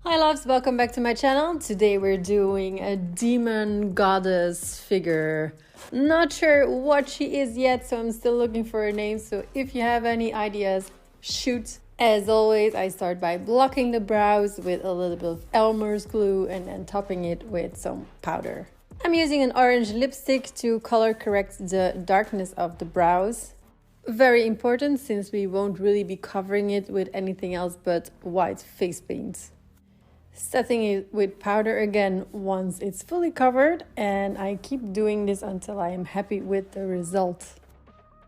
Hi loves, welcome back to my channel. Today we're doing a demon goddess figure. Not sure what she is yet, so I'm still looking for a name. So if you have any ideas, shoot. As always, I start by blocking the brows with a little bit of Elmer's glue and then topping it with some powder. I'm using an orange lipstick to color correct the darkness of the brows. Very important since we won't really be covering it with anything else but white face paint. Setting it with powder again once it's fully covered, and I keep doing this until I am happy with the result.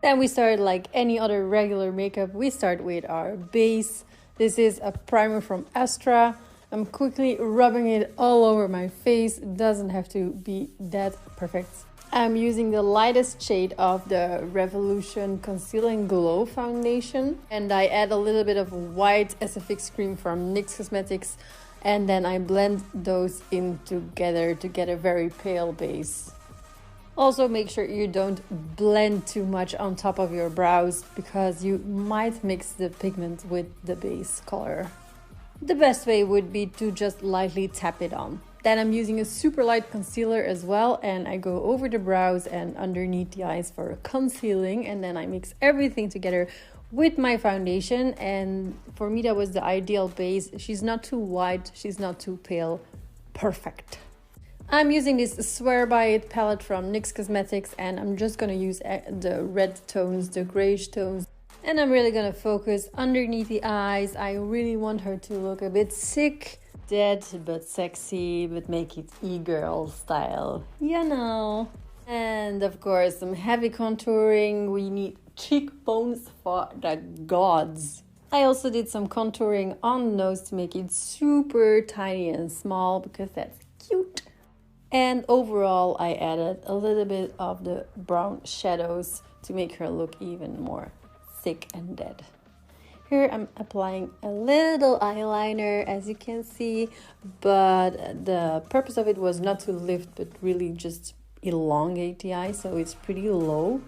Then we start like any other regular makeup. We start with our base. This is a primer from Astra. I'm quickly rubbing it all over my face. It doesn't have to be that perfect. I'm using the lightest shade of the Revolution Conceal and Glow foundation, and I add a little bit of white SFX cream from NYX Cosmetics. And then I blend those in together to get a very pale base. Also make sure you don't blend too much on top of your brows because you might mix the pigment with the base color. The best way would be to just lightly tap it on. Then I'm using a super light concealer as well, and I go over the brows and underneath the eyes for concealing, and then I mix everything together with my foundation, and for me that was the ideal base. She's not too white, she's not too pale. Perfect. I'm using this Swear By It palette from NYX Cosmetics, and I'm just gonna use the red tones, the grayish tones, and I'm really gonna focus underneath the eyes. I really want her to look a bit sick, dead but sexy, but make it e-girl style, you know. And of course some heavy contouring. We need cheekbones for the gods. I also did some contouring on the nose to make it super tiny and small because that's cute. And overall I added a little bit of the brown shadows to make her look even more sick and dead. Here I'm applying a little eyeliner, as you can see, but the purpose of it was not to lift but really just elongate the eye, so it's pretty low.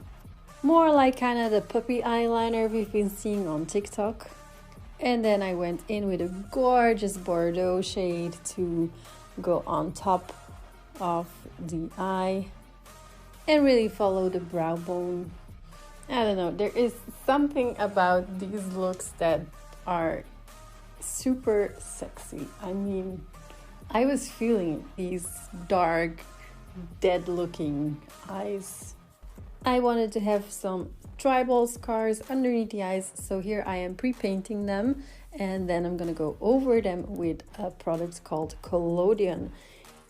More like kind of the puppy eyeliner we've been seeing on TikTok. And then I went in with a gorgeous Bordeaux shade to go on top of the eye and really follow the brow bone. I don't know, there is something about these looks that are super sexy. I mean, I was feeling these dark, dead looking eyes. I wanted to have some tribal scars underneath the eyes, so here I am pre-painting them, and then I'm gonna go over them with a product called Collodion.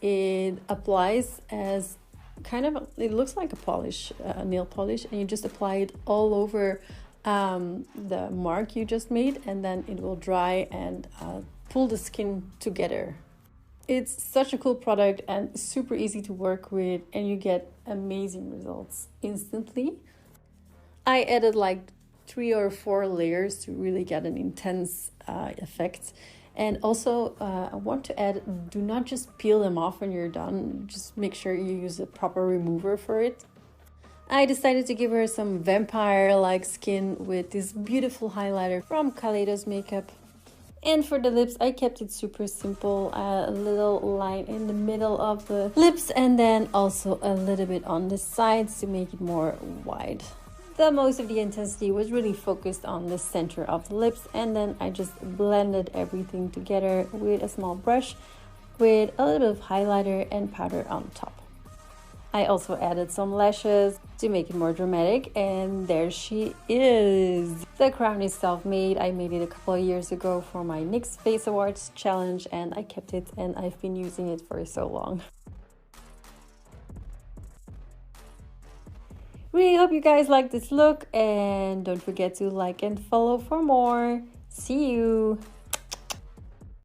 It applies as kind of, it looks like a polish, nail polish, and you just apply it all over the mark you just made, and then it will dry and pull the skin together. It's such a cool product and super easy to work with, and you get amazing results instantly. I added like 3 or 4 layers to really get an intense effect. And also I want to add, do not just peel them off when you're done, just make sure you use a proper remover for it. I decided to give her some vampire-like skin with this beautiful highlighter from Kaleidos Makeup. And for the lips, I kept it super simple, a little line in the middle of the lips and then also a little bit on the sides to make it more wide. The most of the intensity was really focused on the center of the lips, and then I just blended everything together with a small brush with a little bit of highlighter and powder on top. I also added some lashes to make it more dramatic, and there she is. The crown is self-made. I made it a couple of years ago for my NYX Face Awards challenge, and I kept it, and I've been using it for so long. Really hope you guys like this look, and don't forget to like and follow for more. See you!